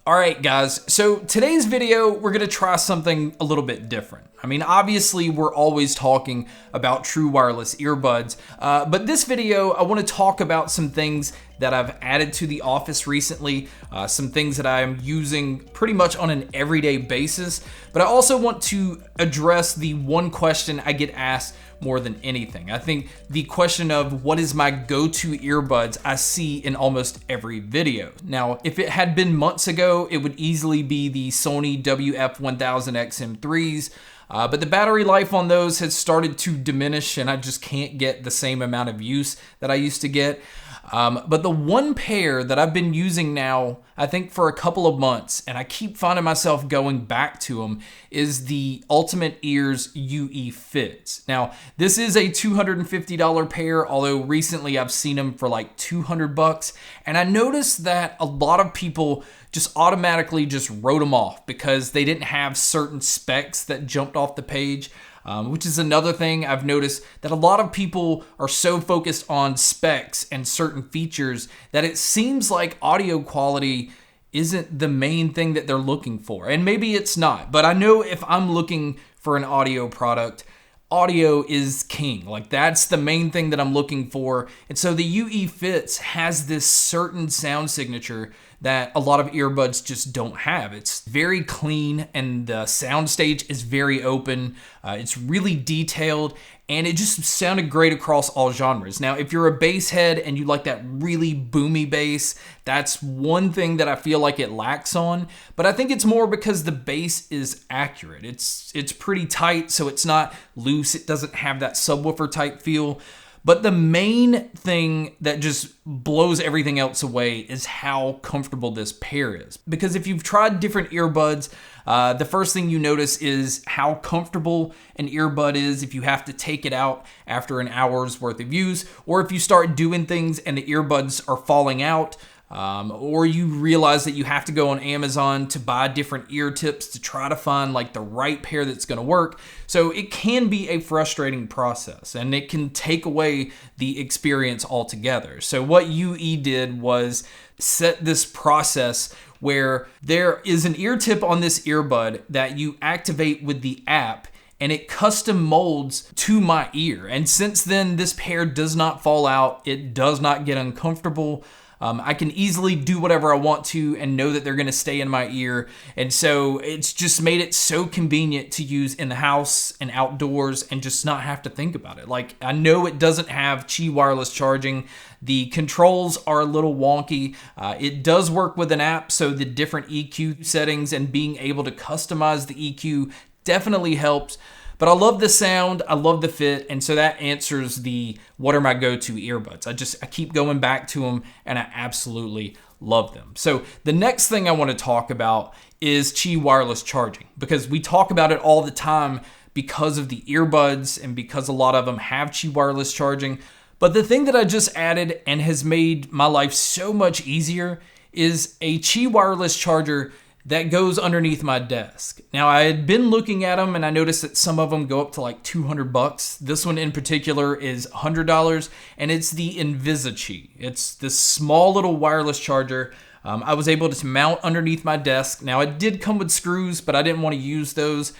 All right, guys, so today's video, we're gonna try something a little bit different. I mean, obviously, we're always talking about true wireless earbuds, but this video, I wanna talk about some things that I've added to the office recently, some things that I'm using pretty much on an everyday basis, but I also want to address the one question I get asked more than anything. I think the question of what is my go-to earbuds I see in almost every video. Now, if it had been months ago, it would easily be the Sony WF-1000XM3s, but the battery life on those has started to diminish and I just can't get the same amount of use that I used to get. But the one pair that I've been using now, I think for a couple of months, and I keep finding myself going back to them, is the Ultimate Ears UE Fits. Now, this is a $250 pair, although recently I've seen them for like $200, and I noticed that a lot of people just automatically just wrote them off because they didn't have certain specs that jumped off the page. Which is another thing I've noticed, that a lot of people are so focused on specs and certain features that it seems like audio quality isn't the main thing that they're looking for. And maybe it's not, but I know if I'm looking for an audio product, audio is king. Like, that's the main thing that I'm looking for. And so the UE Fits has this certain sound signature that a lot of earbuds just don't have. It's very clean and the sound stage is very open. It's really detailed and it just sounded great across all genres. Now, if you're a bass head and you like that really boomy bass, that's one thing that I feel like it lacks on, but I think it's more because the bass is accurate. It's pretty tight, so it's not loose. It doesn't have that subwoofer type feel. But the main thing that just blows everything else away is how comfortable this pair is. Because if you've tried different earbuds, the first thing you notice is how comfortable an earbud is if you have to take it out after an hour's worth of use, or if you start doing things and the earbuds are falling out, or you realize that you have to go on Amazon to buy different ear tips to try to find like the right pair that's going to work. So it can be a frustrating process and it can take away the experience altogether. So what UE did was set this process where there is an ear tip on this earbud that you activate with the app, and it custom molds to my ear. And since then, this pair does not fall out. It does not get uncomfortable. I can easily do whatever I want to and know that they're gonna stay in my ear. And so it's just made it so convenient to use in the house and outdoors and just not have to think about it. Like, I know it doesn't have Qi wireless charging. The controls are a little wonky. It does work with an app, so the different EQ settings and being able to customize the EQ definitely helps. But I love the sound, I love the fit, and so that answers the what are my go-to earbuds. I keep going back to them and I absolutely love them. So the next thing I want to talk about is Qi wireless charging, because we talk about it all the time because of the earbuds and because a lot of them have Qi wireless charging. But the thing that I just added and has made my life so much easier is a Qi wireless charger that goes underneath my desk. Now, I had been looking at them and I noticed that some of them go up to like $200. This one in particular is $100, and it's the InvisiQi. It's this small little wireless charger. I was able to mount underneath my desk. Now, it did come with screws, but I didn't want to use those.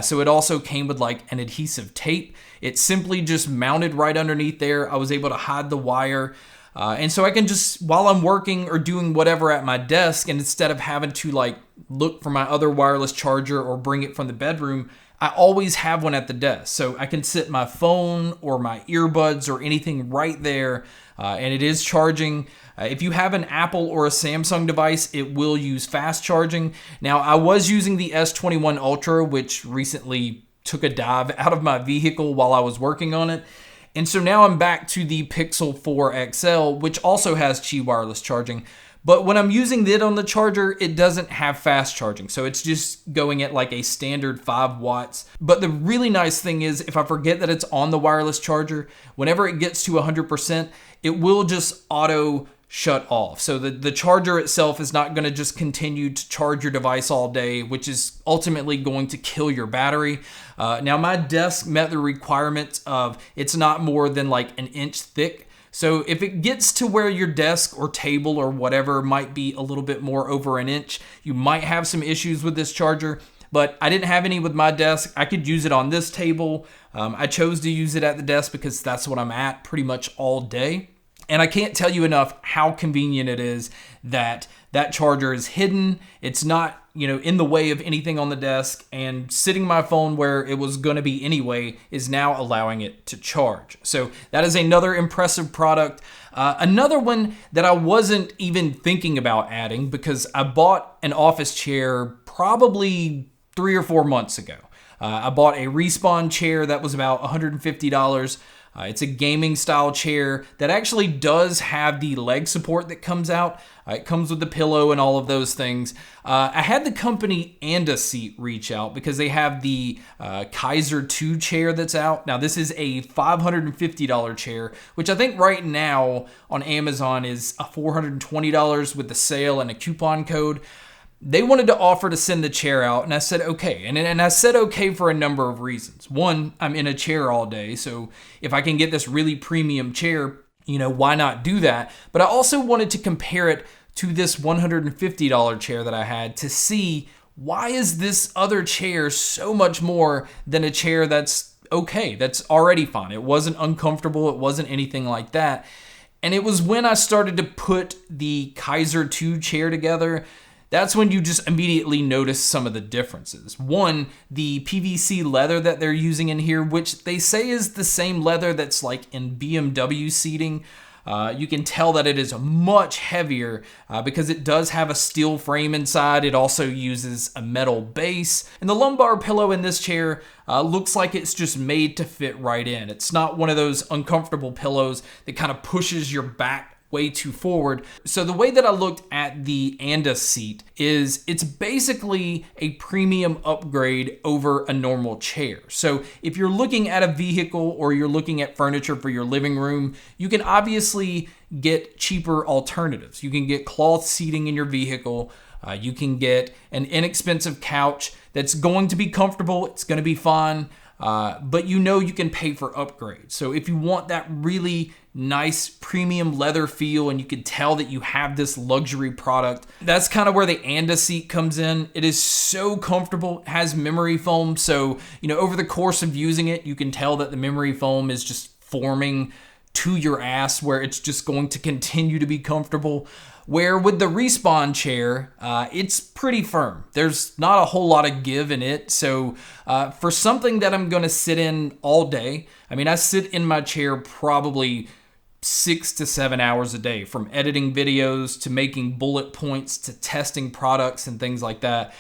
So it also came with like an adhesive tape. It simply just mounted right underneath there. I was able to hide the wire. And so I can just, while I'm working or doing whatever at my desk, and instead of having to like look for my other wireless charger or bring it from the bedroom, I always have one at the desk. So I can sit my phone or my earbuds or anything right there, and it is charging. If you have an Apple or a Samsung device, it will use fast charging. Now, I was using the S21 Ultra, which recently took a dive out of my vehicle while I was working on it. And so now I'm back to the Pixel 4 XL, which also has Qi wireless charging. But when I'm using it on the charger, it doesn't have fast charging. So it's just going at like a standard 5 watts. But the really nice thing is, if I forget that it's on the wireless charger, whenever it gets to 100%, it will just auto shut off. So the charger itself is not going to just continue to charge your device all day, which is ultimately going to kill your battery. Now, my desk met the requirements of it's not more than like an inch thick. So if it gets to where your desk or table or whatever might be a little bit more over an inch, you might have some issues with this charger. But I didn't have any with my desk. I could use it on this table. I chose to use it at the desk because that's what I'm at pretty much all day. And I can't tell you enough how convenient it is that that charger is hidden. It's not, in the way of anything on the desk, and sitting my phone where it was going to be anyway is now allowing it to charge. So that is another impressive product. Another one that I wasn't even thinking about adding because I bought an office chair probably 3 or 4 months ago. I bought a Respawn chair that was about $150. It's a gaming style chair that actually does have the leg support that comes out. It comes with the pillow and all of those things. I had the company Seat reach out because they have the Kaiser 2 chair that's out. Now this is a $550 chair, which I think right now on Amazon is $420 with the sale and a coupon code. They wanted to offer to send the chair out, and I said okay. And I said okay for a number of reasons. One, I'm in a chair all day, so if I can get this really premium chair, why not do that? But I also wanted to compare it to this $150 chair that I had to see, why is this other chair so much more than a chair that's okay, that's already fine. It wasn't uncomfortable, it wasn't anything like that. And it was when I started to put the Kaiser 2 chair together, that's when you just immediately notice some of the differences. One, the PVC leather that they're using in here, which they say is the same leather that's like in BMW seating. You can tell that it is much heavier because it does have a steel frame inside. It also uses a metal base. And the lumbar pillow in this chair looks like it's just made to fit right in. It's not one of those uncomfortable pillows that kind of pushes your back way too forward. So the way that I looked at the Seat is it's basically a premium upgrade over a normal chair. So if you're looking at a vehicle or you're looking at furniture for your living room, you can obviously get cheaper alternatives. You can get cloth seating in your vehicle. You can get an inexpensive couch that's going to be comfortable. It's going to be fun. But you can pay for upgrades. So if you want that really nice premium leather feel and you can tell that you have this luxury product, that's kind of where the Seat comes in. It is so comfortable. It has memory foam. So, over the course of using it, you can tell that the memory foam is just forming to your ass where it's just going to continue to be comfortable. Where with the Respawn chair, it's pretty firm. There's not a whole lot of give in it. So for something that I'm going to sit in all day, I sit in my chair probably 6 to 7 hours a day, from editing videos to making bullet points to testing products and things like that.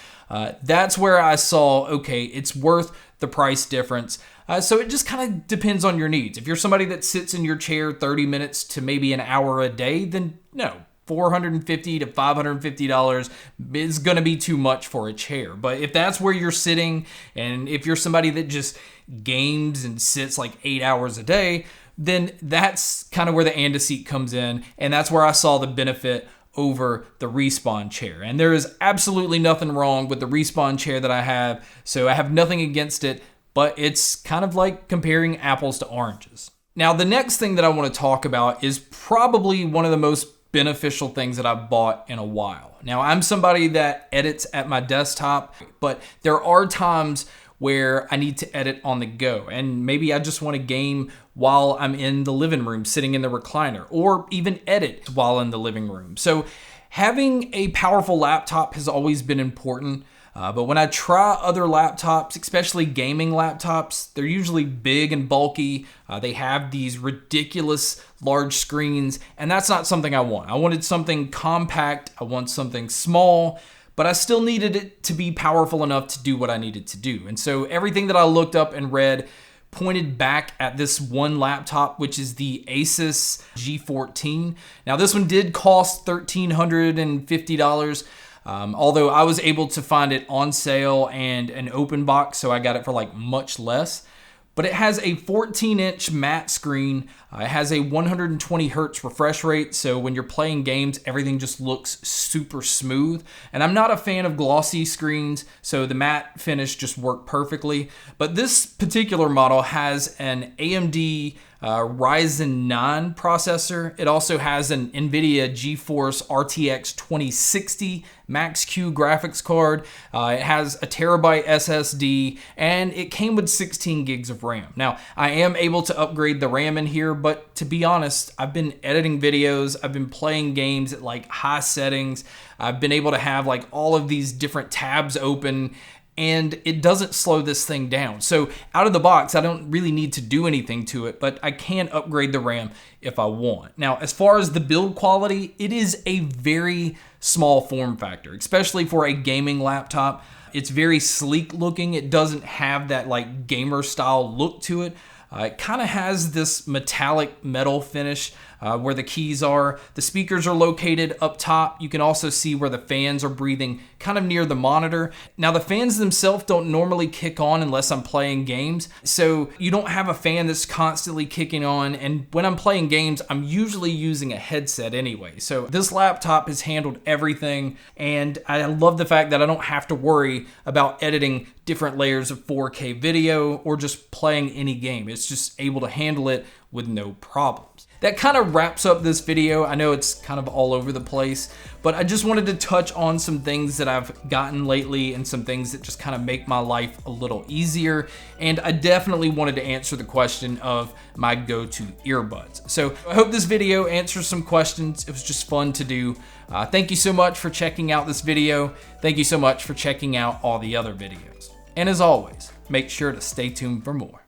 That's where I saw, okay, it's worth the price difference. So it just kind of depends on your needs. If you're somebody that sits in your chair 30 minutes to maybe an hour a day, then no. $450 to $550 is going to be too much for a chair. But if that's where you're sitting, and if you're somebody that just games and sits like 8 hours a day, then that's kind of where the Seat comes in, and that's where I saw the benefit over the Respawn chair. And there is absolutely nothing wrong with the Respawn chair that I have, so I have nothing against it, but it's kind of like comparing apples to oranges. Now, the next thing that I want to talk about is probably one of the most beneficial things that I've bought in a while. Now, I'm somebody that edits at my desktop, but there are times where I need to edit on the go, and maybe I just want to game while I'm in the living room sitting in the recliner, or even edit while in the living room. So having a powerful laptop has always been important. But when I try other laptops, especially gaming laptops, they're usually big and bulky. They have these ridiculous large screens, and that's not something I want. I wanted something compact. I want something small, but I still needed it to be powerful enough to do what I needed to do. And so everything that I looked up and read pointed back at this one laptop, which is the Asus G14. Now, this one did cost $1,350. Although I was able to find it on sale and an open box, so I got it for like much less. But it has a 14-inch matte screen. It has a 120 hertz refresh rate, so when you're playing games, everything just looks super smooth. And I'm not a fan of glossy screens, so the matte finish just worked perfectly. But this particular model has an AMD Ryzen 9 processor. It also has an NVIDIA GeForce RTX 2060 Max-Q graphics card. It has a terabyte SSD, and it came with 16 gigs of RAM. Now, I am able to upgrade the RAM in here, but to be honest, I've been editing videos, I've been playing games at like high settings, I've been able to have like all of these different tabs open, and it doesn't slow this thing down. So out of the box, I don't really need to do anything to it, but I can upgrade the RAM if I want. Now, as far as the build quality, it is a very small form factor, especially for a gaming laptop. It's very sleek looking. It doesn't have that like gamer style look to it. It kind of has this metallic metal finish where the keys are. The speakers are located up top. You can also see where the fans are breathing kind of near the monitor. Now, the fans themselves don't normally kick on unless I'm playing games. So you don't have a fan that's constantly kicking on. And when I'm playing games, I'm usually using a headset anyway. So this laptop has handled everything. And I love the fact that I don't have to worry about editing different layers of 4K video or just playing any game. It's just able to handle it with no problems. That kind of wraps up this video. I know it's kind of all over the place, but I just wanted to touch on some things that I've gotten lately and some things that just kind of make my life a little easier. And I definitely wanted to answer the question of my GoTo earbuds. So I hope this video answers some questions. It was just fun to do. Thank you so much for checking out this video. Thank you so much for checking out all the other videos. And as always, make sure to stay tuned for more.